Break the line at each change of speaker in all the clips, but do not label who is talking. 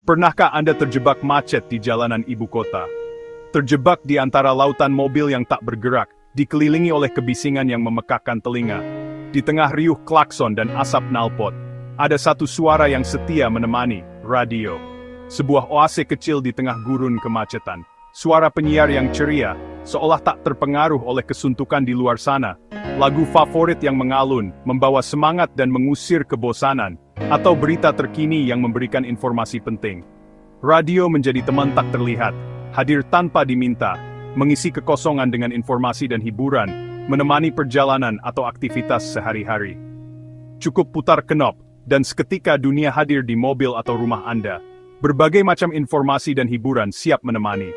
Pernahkah Anda terjebak macet di jalanan ibu kota? Terjebak di antara lautan mobil yang tak bergerak, dikelilingi oleh kebisingan yang memekakkan telinga. Di tengah riuh klakson dan asap knalpot, ada satu suara yang setia menemani, radio. Sebuah oase kecil di tengah gurun kemacetan. Suara penyiar yang ceria, seolah tak terpengaruh oleh kesuntukan di luar sana. Lagu favorit yang mengalun, membawa semangat dan mengusir kebosanan. Atau berita terkini yang memberikan informasi penting. Radio menjadi teman tak terlihat, hadir tanpa diminta, mengisi kekosongan dengan informasi dan hiburan, menemani perjalanan atau aktivitas sehari-hari. Cukup putar knop, dan seketika dunia hadir di mobil atau rumah Anda. Berbagai macam informasi dan hiburan siap menemani.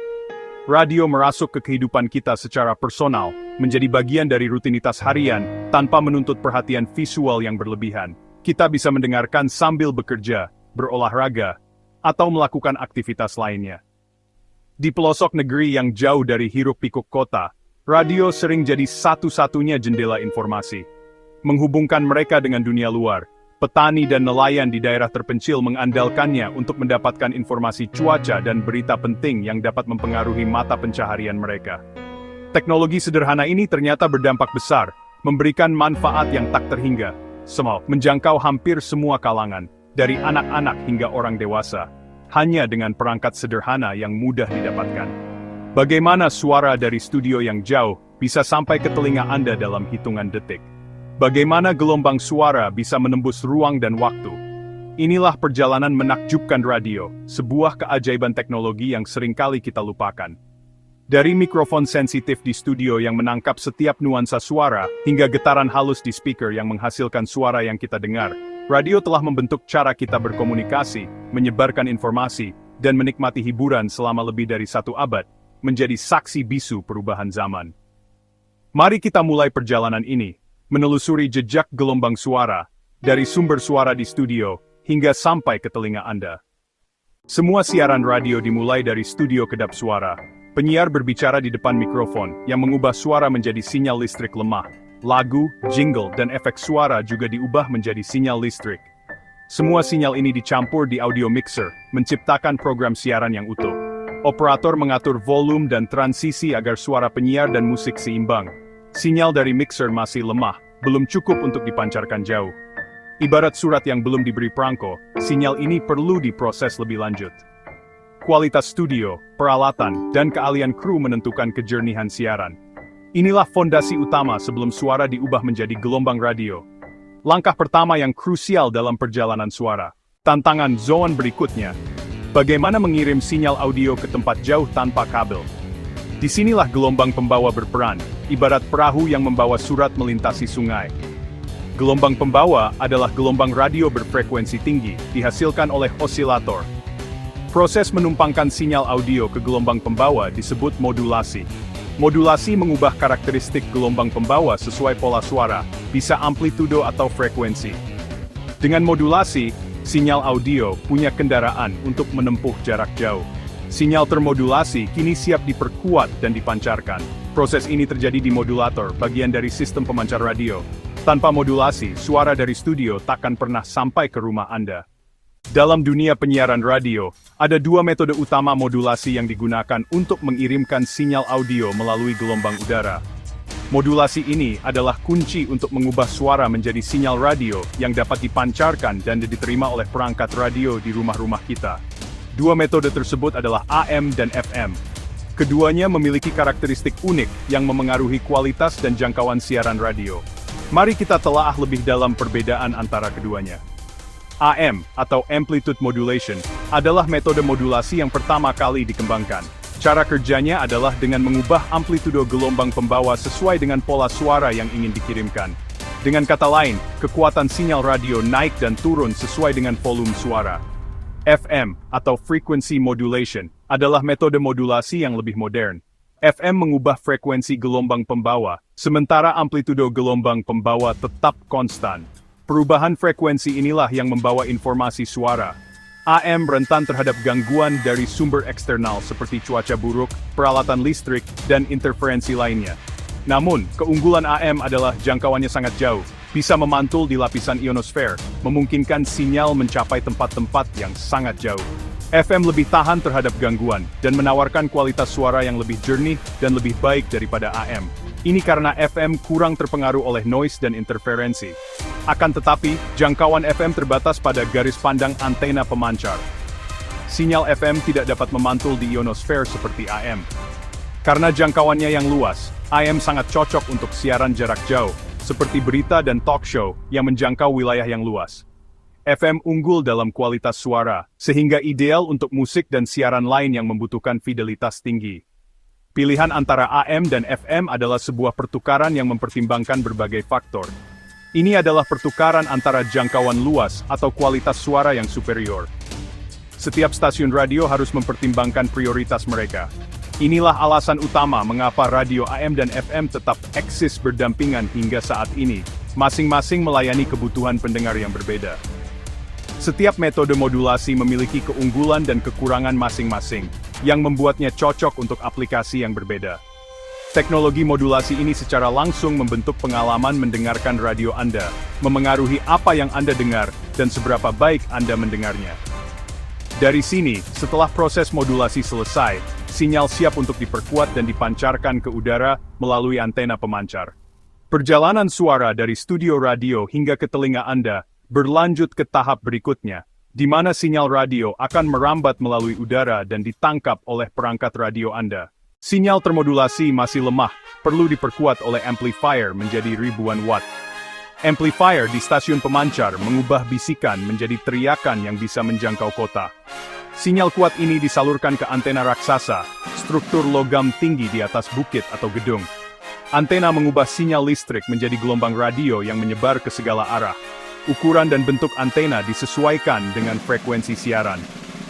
Radio merasuk ke kehidupan kita secara personal, menjadi bagian dari rutinitas harian, tanpa menuntut perhatian visual yang berlebihan. Kita bisa mendengarkan sambil bekerja, berolahraga, atau melakukan aktivitas lainnya. Di pelosok negeri yang jauh dari hiruk-pikuk kota, radio sering jadi satu-satunya jendela informasi. Menghubungkan mereka dengan dunia luar, petani dan nelayan di daerah terpencil mengandalkannya untuk mendapatkan informasi cuaca dan berita penting yang dapat mempengaruhi mata pencaharian mereka. Teknologi sederhana ini ternyata berdampak besar, memberikan manfaat yang tak terhingga. Menjangkau hampir semua kalangan, dari anak-anak hingga orang dewasa, hanya dengan perangkat sederhana yang mudah didapatkan. Bagaimana suara dari studio yang jauh bisa sampai ke telinga Anda dalam hitungan detik? Bagaimana gelombang suara bisa menembus ruang dan waktu? Inilah perjalanan menakjubkan radio, sebuah keajaiban teknologi yang seringkali kita lupakan. Dari mikrofon sensitif di studio yang menangkap setiap nuansa suara, hingga getaran halus di speaker yang menghasilkan suara yang kita dengar, radio telah membentuk cara kita berkomunikasi, menyebarkan informasi, dan menikmati hiburan selama lebih dari 1 abad, menjadi saksi bisu perubahan zaman. Mari kita mulai perjalanan ini, menelusuri jejak gelombang suara, dari sumber suara di studio, hingga sampai ke telinga Anda. Semua siaran radio dimulai dari studio kedap suara. Penyiar berbicara di depan mikrofon, yang mengubah suara menjadi sinyal listrik lemah. Lagu, jingle, dan efek suara juga diubah menjadi sinyal listrik. Semua sinyal ini dicampur di audio mixer, menciptakan program siaran yang utuh. Operator mengatur volume dan transisi agar suara penyiar dan musik seimbang. Sinyal dari mixer masih lemah, belum cukup untuk dipancarkan jauh. Ibarat surat yang belum diberi perangko, sinyal ini perlu diproses lebih lanjut. Kualitas studio, peralatan, dan keahlian kru menentukan kejernihan siaran. Inilah fondasi utama sebelum suara diubah menjadi gelombang radio. Langkah pertama yang krusial dalam perjalanan suara. Tantangan zone berikutnya. Bagaimana mengirim sinyal audio ke tempat jauh tanpa kabel? Disinilah gelombang pembawa berperan, ibarat perahu yang membawa surat melintasi sungai. Gelombang pembawa adalah gelombang radio berfrekuensi tinggi, dihasilkan oleh osilator. Proses menumpangkan sinyal audio ke gelombang pembawa disebut modulasi. Modulasi mengubah karakteristik gelombang pembawa sesuai pola suara, bisa amplitudo atau frekuensi. Dengan modulasi, sinyal audio punya kendaraan untuk menempuh jarak jauh. Sinyal termodulasi kini siap diperkuat dan dipancarkan. Proses ini terjadi di modulator, bagian dari sistem pemancar radio. Tanpa modulasi, suara dari studio takkan pernah sampai ke rumah Anda. Dalam dunia penyiaran radio, ada 2 metode utama modulasi yang digunakan untuk mengirimkan sinyal audio melalui gelombang udara. Modulasi ini adalah kunci untuk mengubah suara menjadi sinyal radio yang dapat dipancarkan dan diterima oleh perangkat radio di rumah-rumah kita. 2 metode tersebut adalah AM dan FM. Keduanya memiliki karakteristik unik yang memengaruhi kualitas dan jangkauan siaran radio. Mari kita telaah lebih dalam perbedaan antara keduanya. AM, atau Amplitude Modulation, adalah metode modulasi yang pertama kali dikembangkan. Cara kerjanya adalah dengan mengubah amplitudo gelombang pembawa sesuai dengan pola suara yang ingin dikirimkan. Dengan kata lain, kekuatan sinyal radio naik dan turun sesuai dengan volume suara. FM, atau Frequency Modulation, adalah metode modulasi yang lebih modern. FM mengubah frekuensi gelombang pembawa, sementara amplitudo gelombang pembawa tetap konstan. Perubahan frekuensi inilah yang membawa informasi suara. AM rentan terhadap gangguan dari sumber eksternal seperti cuaca buruk, peralatan listrik, dan interferensi lainnya. Namun, keunggulan AM adalah jangkauannya sangat jauh, bisa memantul di lapisan ionosfer, memungkinkan sinyal mencapai tempat-tempat yang sangat jauh. FM lebih tahan terhadap gangguan, dan menawarkan kualitas suara yang lebih jernih dan lebih baik daripada AM. Ini karena FM kurang terpengaruh oleh noise dan interferensi. Akan tetapi, jangkauan FM terbatas pada garis pandang antena pemancar. Sinyal FM tidak dapat memantul di ionosfer seperti AM. Karena jangkauannya yang luas, AM sangat cocok untuk siaran jarak jauh, seperti berita dan talk show yang menjangkau wilayah yang luas. FM unggul dalam kualitas suara, sehingga ideal untuk musik dan siaran lain yang membutuhkan fidelitas tinggi. Pilihan antara AM dan FM adalah sebuah pertukaran yang mempertimbangkan berbagai faktor. Ini adalah pertukaran antara jangkauan luas atau kualitas suara yang superior. Setiap stasiun radio harus mempertimbangkan prioritas mereka. Inilah alasan utama mengapa radio AM dan FM tetap eksis berdampingan hingga saat ini, masing-masing melayani kebutuhan pendengar yang berbeda. Setiap metode modulasi memiliki keunggulan dan kekurangan masing-masing, yang membuatnya cocok untuk aplikasi yang berbeda. Teknologi modulasi ini secara langsung membentuk pengalaman mendengarkan radio Anda, memengaruhi apa yang Anda dengar, dan seberapa baik Anda mendengarnya. Dari sini, setelah proses modulasi selesai, sinyal siap untuk diperkuat dan dipancarkan ke udara melalui antena pemancar. Perjalanan suara dari studio radio hingga ke telinga Anda berlanjut ke tahap berikutnya, di mana sinyal radio akan merambat melalui udara dan ditangkap oleh perangkat radio Anda. Sinyal termodulasi masih lemah, perlu diperkuat oleh amplifier menjadi ribuan watt. Amplifier di stasiun pemancar mengubah bisikan menjadi teriakan yang bisa menjangkau kota. Sinyal kuat ini disalurkan ke antena raksasa, struktur logam tinggi di atas bukit atau gedung. Antena mengubah sinyal listrik menjadi gelombang radio yang menyebar ke segala arah. Ukuran dan bentuk antena disesuaikan dengan frekuensi siaran.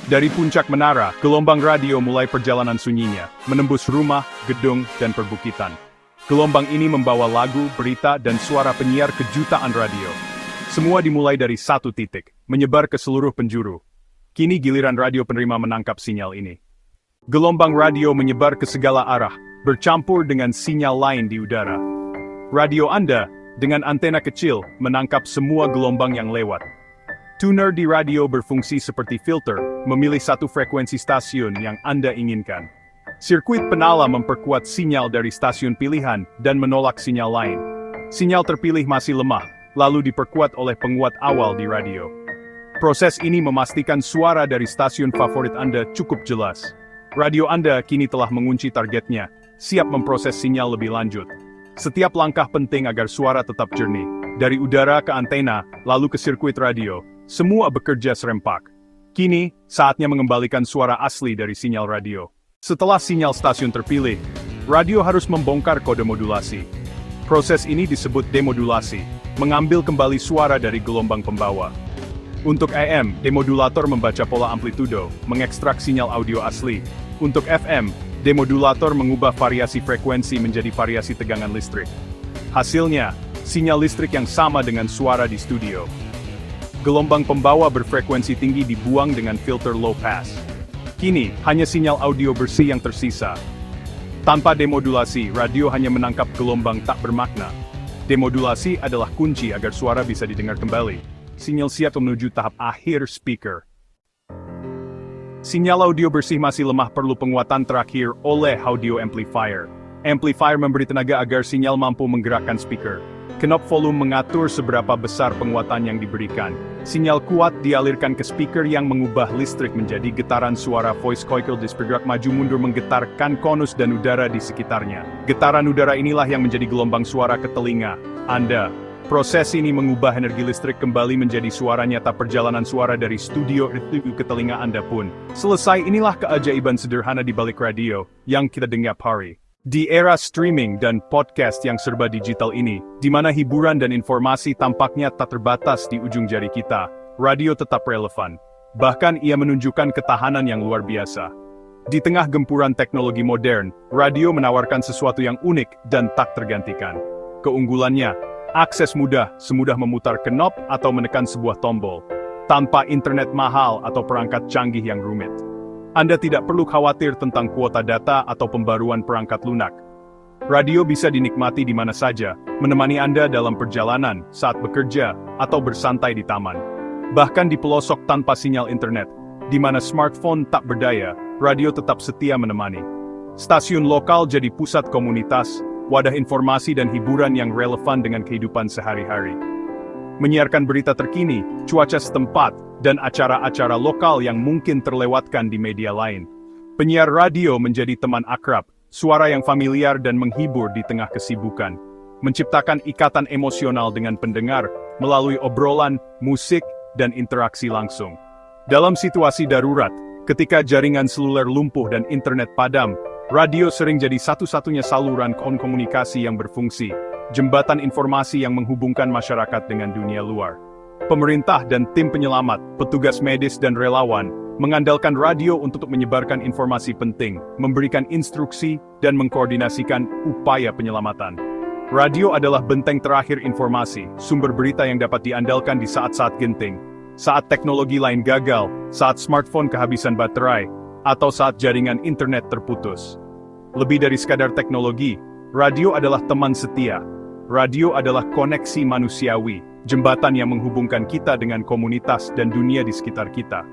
Dari puncak menara, gelombang radio mulai perjalanan sunyinya, menembus rumah, gedung, dan perbukitan. Gelombang ini membawa lagu, berita, dan suara penyiar ke jutaan radio. Semua dimulai dari satu titik, menyebar ke seluruh penjuru. Kini giliran radio penerima menangkap sinyal ini. Gelombang radio menyebar ke segala arah, bercampur dengan sinyal lain di udara. Radio Anda, dengan antena kecil, menangkap semua gelombang yang lewat. Tuner di radio berfungsi seperti filter, memilih satu frekuensi stasiun yang Anda inginkan. Sirkuit penala memperkuat sinyal dari stasiun pilihan dan menolak sinyal lain. Sinyal terpilih masih lemah, lalu diperkuat oleh penguat awal di radio. Proses ini memastikan suara dari stasiun favorit Anda cukup jelas. Radio Anda kini telah mengunci targetnya, siap memproses sinyal lebih lanjut. Setiap langkah penting agar suara tetap jernih. Dari udara ke antena, lalu ke sirkuit radio, semua bekerja serempak. Kini, saatnya mengembalikan suara asli dari sinyal radio. Setelah sinyal stasiun terpilih, radio harus membongkar kode modulasi. Proses ini disebut demodulasi, mengambil kembali suara dari gelombang pembawa. Untuk AM, demodulator membaca pola amplitudo, mengekstrak sinyal audio asli. Untuk FM, demodulator mengubah variasi frekuensi menjadi variasi tegangan listrik. Hasilnya, sinyal listrik yang sama dengan suara di studio. Gelombang pembawa berfrekuensi tinggi dibuang dengan filter low pass. Kini, hanya sinyal audio bersih yang tersisa. Tanpa demodulasi, radio hanya menangkap gelombang tak bermakna. Demodulasi adalah kunci agar suara bisa didengar kembali. Sinyal siap menuju tahap akhir speaker. Sinyal audio bersih masih lemah, perlu penguatan terakhir oleh audio amplifier. Amplifier memberi tenaga agar sinyal mampu menggerakkan speaker. Knob volume mengatur seberapa besar penguatan yang diberikan. Sinyal kuat dialirkan ke speaker yang mengubah listrik menjadi getaran suara. Voice coil disc bergerak maju mundur menggetarkan konus dan udara di sekitarnya. Getaran udara inilah yang menjadi gelombang suara ke telinga Anda. Proses ini mengubah energi listrik kembali menjadi suara nyata. Perjalanan suara dari studio itu ke telinga Anda pun selesai. Inilah keajaiban sederhana di balik radio yang kita dengar hari. Di era streaming dan podcast yang serba digital ini, di mana hiburan dan informasi tampaknya tak terbatas di ujung jari kita, radio tetap relevan. Bahkan ia menunjukkan ketahanan yang luar biasa. Di tengah gempuran teknologi modern, radio menawarkan sesuatu yang unik dan tak tergantikan. Keunggulannya, akses mudah, semudah memutar knob atau menekan sebuah tombol, tanpa internet mahal atau perangkat canggih yang rumit. Anda tidak perlu khawatir tentang kuota data atau pembaruan perangkat lunak. Radio bisa dinikmati di mana saja, menemani Anda dalam perjalanan, saat bekerja, atau bersantai di taman. Bahkan di pelosok tanpa sinyal internet, di mana smartphone tak berdaya, radio tetap setia menemani. Stasiun lokal jadi pusat komunitas, wadah informasi dan hiburan yang relevan dengan kehidupan sehari-hari. Menyiarkan berita terkini, cuaca setempat, dan acara-acara lokal yang mungkin terlewatkan di media lain. Penyiar radio menjadi teman akrab, suara yang familiar dan menghibur di tengah kesibukan. Menciptakan ikatan emosional dengan pendengar, melalui obrolan, musik, dan interaksi langsung. Dalam situasi darurat, ketika jaringan seluler lumpuh dan internet padam, radio sering jadi satu-satunya saluran komunikasi yang berfungsi, jembatan informasi yang menghubungkan masyarakat dengan dunia luar. Pemerintah dan tim penyelamat, petugas medis dan relawan, mengandalkan radio untuk menyebarkan informasi penting, memberikan instruksi, dan mengkoordinasikan upaya penyelamatan. Radio adalah benteng terakhir informasi, sumber berita yang dapat diandalkan di saat-saat genting, saat teknologi lain gagal, saat smartphone kehabisan baterai, atau saat jaringan internet terputus. Lebih dari sekadar teknologi, radio adalah teman setia. Radio adalah koneksi manusiawi, jembatan yang menghubungkan kita dengan komunitas dan dunia di sekitar kita.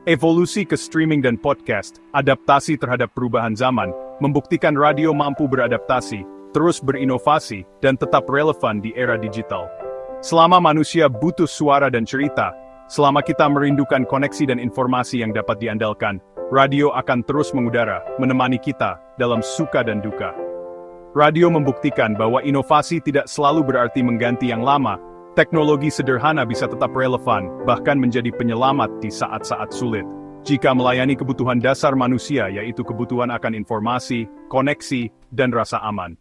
Evolusi ke streaming dan podcast, adaptasi terhadap perubahan zaman, membuktikan radio mampu beradaptasi, terus berinovasi, dan tetap relevan di era digital. Selama manusia butuh suara dan cerita, selama kita merindukan koneksi dan informasi yang dapat diandalkan, radio akan terus mengudara, menemani kita dalam suka dan duka. Radio membuktikan bahwa inovasi tidak selalu berarti mengganti yang lama. Teknologi sederhana bisa tetap relevan, bahkan menjadi penyelamat di saat-saat sulit. Jika melayani kebutuhan dasar manusia, yaitu kebutuhan akan informasi, koneksi, dan rasa aman.